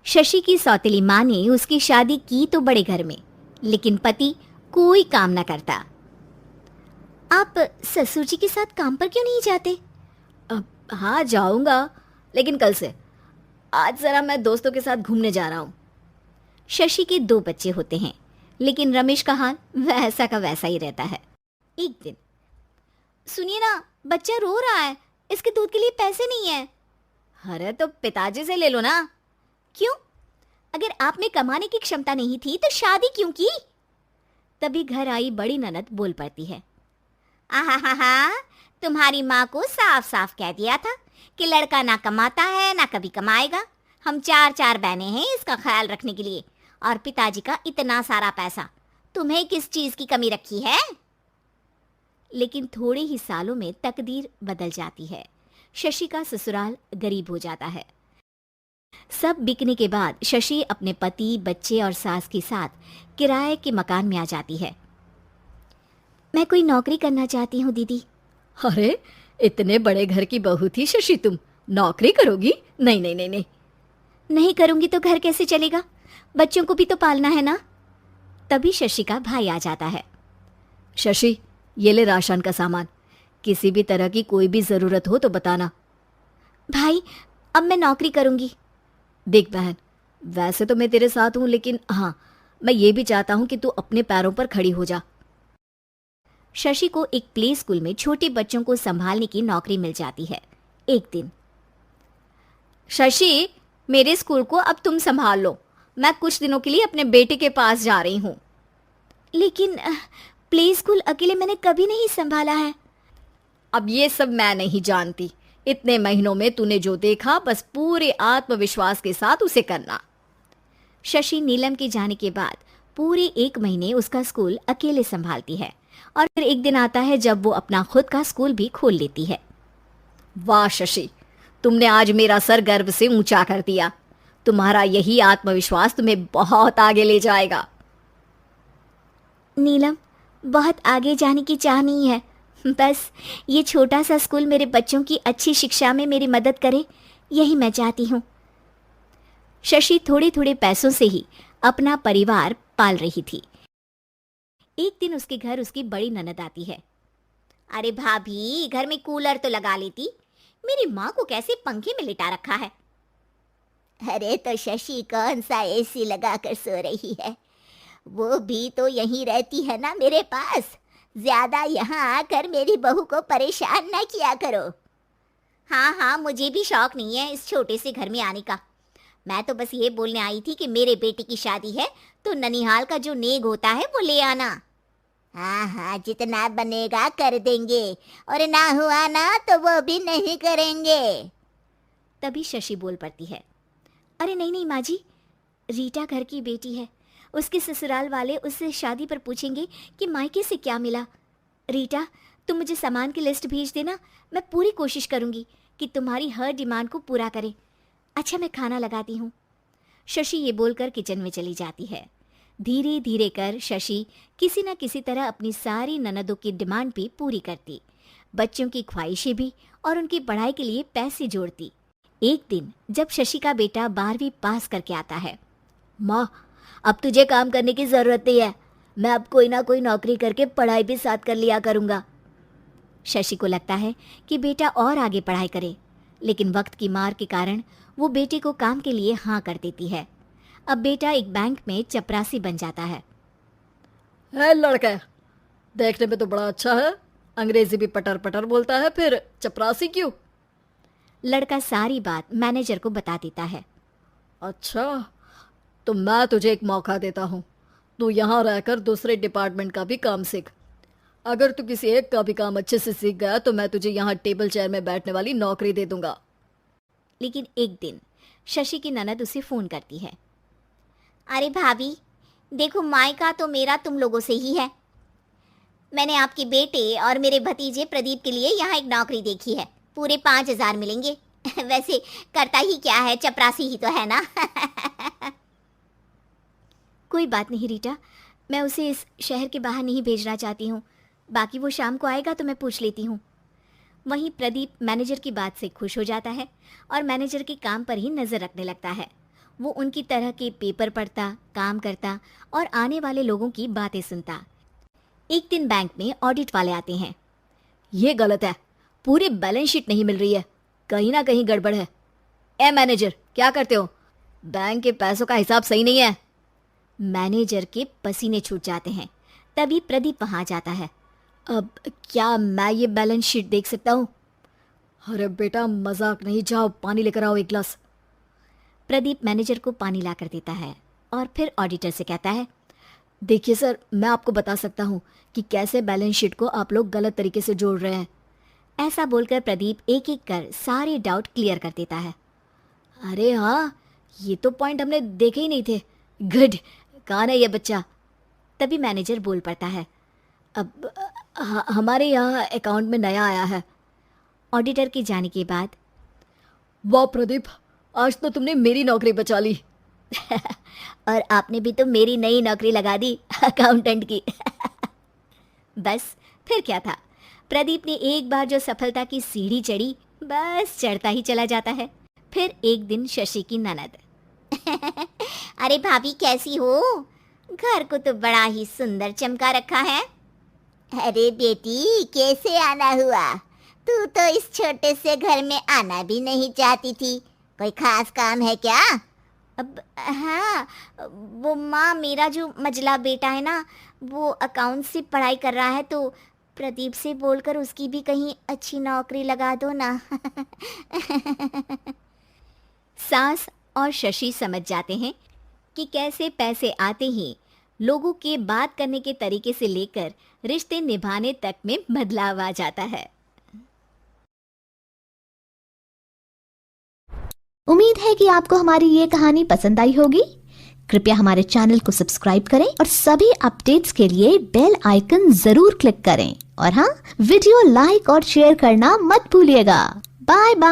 शशि की सौतेली माँ ने उसकी शादी की तो बड़े घर में, लेकिन पति कोई काम न करता। आप ससुर जी के साथ काम पर क्यों नहीं जाते? हाँ जाऊंगा, लेकिन कल से। आज जरा मैं दोस्तों के साथ घूमने जा रहा हूँ। शशि के 2 बच्चे होते हैं, लेकिन रमेश का हाल वैसा का वैसा ही रहता है। एक दिन, सुनिए ना, बच्चा रो रहा है, इसके दूध के लिए पैसे नहीं है। अरे तो पिताजी से ले लो ना। क्यों? अगर आप में कमाने की क्षमता नहीं थी तो शादी क्यों की? तभी घर आई बड़ी ननद बोल पड़ती है, आहा, तुम्हारी माँ को साफ साफ कह दिया था कि लड़का ना कमाता है ना कभी कमाएगा। हम 4 बहनें हैं इसका ख्याल रखने के लिए, और पिताजी का इतना सारा पैसा, तुम्हें किस चीज की कमी रखी है? लेकिन थोड़े ही सालों में तकदीर बदल जाती है। शशि का ससुराल गरीब हो जाता है। सब बिकने के बाद शशि अपने पति, बच्चे और सास के साथ किराए के मकान में आ जाती है। मैं कोई नौकरी करना चाहती हूँ दीदी। अरे इतने बड़े घर की बहू थी शशि, तुम नौकरी करोगी? नहीं नहीं नहीं नहीं। नहीं करूंगी तो घर कैसे चलेगा? बच्चों को भी तो पालना है ना। तभी शशि का भाई आ जाता है। शशि, ये ले राशन का सामान, किसी भी तरह की कोई भी जरूरत हो तो बताना। भाई, अब मैं नौकरी करूंगी। देख बहन, वैसे तो मैं तेरे साथ हूं, लेकिन हाँ, मैं ये भी चाहता हूं कि तू अपने पैरों पर खड़ी हो जा। शशि को एक प्ले स्कूल में छोटे बच्चों को संभालने की नौकरी मिल जाती है। एक दिन, शशि, मेरे स्कूल को अब तुम संभाल लो, मैं कुछ दिनों के लिए अपने बेटे के पास जा रही हूँ। लेकिन प्ले स्कूल अकेले मैंने कभी नहीं संभाला है। अब ये सब मैं नहीं जानती, इतने महीनों में तूने जो देखा बस पूरे आत्मविश्वास के साथ उसे करना। शशि नीलम के जाने के बाद पूरे 1 महीने उसका स्कूल अकेले संभालती है, और फिर एक दिन आता है जब वो अपना खुद का स्कूल भी खोल लेती है। वाह शशि, तुमने आज मेरा सर गर्व से ऊंचा कर दिया। तुम्हारा यही आत्मविश्वास तुम्हें बहुत आगे ले जाएगा। नीलम, बहुत आगे जाने की चाह नहीं है, बस ये छोटा सा स्कूल मेरे बच्चों की अच्छी शिक्षा में मेरी मदद करे, यही मैं चाहती हूँ। शशि थोड़े थोड़े पैसों से ही अपना परिवार पाल रही थी। एक दिन उसके घर उसकी बड़ी ननद आती है। अरे भाभी, घर में कूलर तो लगा लेती, मेरी माँ को कैसे पंखे में लिटा रखा है? अरे तो शशि कौन सा एसी लगा कर सो रही है, वो भी तो यहीं रहती है ना मेरे पास। ज्यादा यहाँ आकर मेरी बहू को परेशान न किया करो। हाँ, मुझे भी शौक नहीं है इस छोटे से घर में आने का। मैं तो बस ये बोलने आई थी कि मेरे बेटे की शादी है तो ननिहाल का जो नेग होता है वो ले आना। हाँ, जितना बनेगा कर देंगे, और ना हुआ ना तो वो भी नहीं करेंगे। तभी शशि बोल पड़ती है, अरे नहीं माँ जी, रीटा घर की बेटी है, उसके ससुराल वाले उससे शादी पर पूछेंगे कि मायके से क्या मिला। रीटा, तुम मुझे सामान की लिस्ट भेज देना, मैं पूरी कोशिश करूंगी कि तुम्हारी हर डिमांड को पूरा करे। अच्छा, मैं खाना लगाती हूँ। शशि ये बोलकर किचन में चली जाती है। धीरे धीरे कर शशि किसी न किसी तरह अपनी सारी ननदों की डिमांड भी पूरी करती, बच्चों की ख्वाहिशें भी, और उनकी पढ़ाई के लिए पैसे जोड़ती। एक दिन जब शशि का बेटा 12वीं पास करके आता है, माँ, अब तुझे काम करने की जरूरत नहीं है, मैं अब कोई ना कोई नौकरी करके पढ़ाई भी साथ कर लिया करूंगा। शशि को लगता है कि बेटा और आगे पढ़ाई करे, लेकिन वक्त की मार के कारण वो बेटे को काम के लिए हाँ कर देती है। अब बेटा एक बैंक में चपरासी बन जाता है। लड़का देखने में तो बड़ा अच्छा है, अंग्रेजी भी पटर पटर बोलता है, फिर चपरासी क्यों? लड़का सारी बात मैनेजर को बता देता है। अच्छा, तो मैं तुझे एक मौका देता हूँ, तू यहाँ रहकर दूसरे डिपार्टमेंट का भी काम सीख। अगर तू किसी एक का भी काम अच्छे से सीख गया तो मैं तुझे यहाँ टेबल चेयर में बैठने वाली नौकरी दे दूंगा। लेकिन एक दिन शशि की ननद उसे फोन करती है। अरे भाभी, देखो, मायका तो मेरा तुम लोगों से ही है। मैंने आपके बेटे और मेरे भतीजे प्रदीप के लिए यहाँ एक नौकरी देखी है, पूरे 5,000 मिलेंगे। वैसे करता ही क्या है, चपरासी ही तो है ना। कोई बात नहीं रीटा, मैं उसे इस शहर के बाहर नहीं भेजना चाहती हूँ, बाकी वो शाम को आएगा तो मैं पूछ लेती हूँ। वहीं प्रदीप मैनेजर की बात से खुश हो जाता है और मैनेजर के काम पर ही नज़र रखने लगता है। वो उनकी तरह के पेपर पढ़ता, काम करता और आने वाले लोगों की बातें सुनता। एक दिन बैंक में ऑडिट वाले आते हैं। ये गलत है, पूरी बैलेंस शीट नहीं मिल रही है, कहीं ना कहीं गड़बड़ है। ए मैनेजर, क्या करते हो? बैंक के पैसों का हिसाब सही नहीं है। मैनेजर के पसीने छूट जाते हैं। तभी प्रदीप वहां जाता है। अब क्या मैं ये बैलेंस शीट देख सकता हूँ? अरे बेटा मजाक नहीं, जाओ पानी लेकर आओ एक गिलास। प्रदीप मैनेजर को पानी लाकर देता है और फिर ऑडिटर से कहता है, देखिए सर, मैं आपको बता सकता हूँ कि कैसे बैलेंस शीट को आप लोग गलत तरीके से जोड़ रहे हैं। ऐसा बोलकर प्रदीप एक एक कर सारे डाउट क्लियर कर देता है। अरे हाँ, ये तो पॉइंट हमने देखे ही नहीं थे। गुड, कौन है ये बच्चा? तभी मैनेजर बोल पड़ता है, अब हमारे यहाँ अकाउंट में नया आया है। ऑडिटर के जाने के बाद, वाह प्रदीप, आज तो तुमने मेरी नौकरी बचा ली। और आपने भी तो मेरी नई नौकरी लगा दी, अकाउंटेंट की। बस फिर क्या था, प्रदीप ने एक बार जो सफलता की सीढ़ी चढ़ी, बस चढ़ता ही चला जाता है। फिर एक दिन शशि की ननद, अरे भाभी कैसी हो? घर को तो बड़ा ही सुंदर चमका रखा है। अरे बेटी, कैसे आना हुआ? तू तो इस छोटे से घर में आना भी नहीं चाहती थी। कोई खास काम है क्या? अब हाँ, वो माँ, मेरा जो मजला बेटा है ना, वो अकाउंट से पढ़ाई कर रहा है, तो प्रदीप से बोलकर उसकी भी कहीं अच्छी नौकरी लगा दो ना। सास और शशि समझ जाते हैं कि कैसे पैसे आते ही लोगों के बात करने के तरीके से लेकर रिश्ते निभाने तक में बदलाव आ जाता है। उम्मीद है कि आपको हमारी ये कहानी पसंद आई होगी। कृपया हमारे चैनल को सब्सक्राइब करें और सभी अपडेट्स के लिए बेल आइकन जरूर क्लिक करें। और हाँ, वीडियो लाइक और शेयर करना मत भूलिएगा। Bye bye.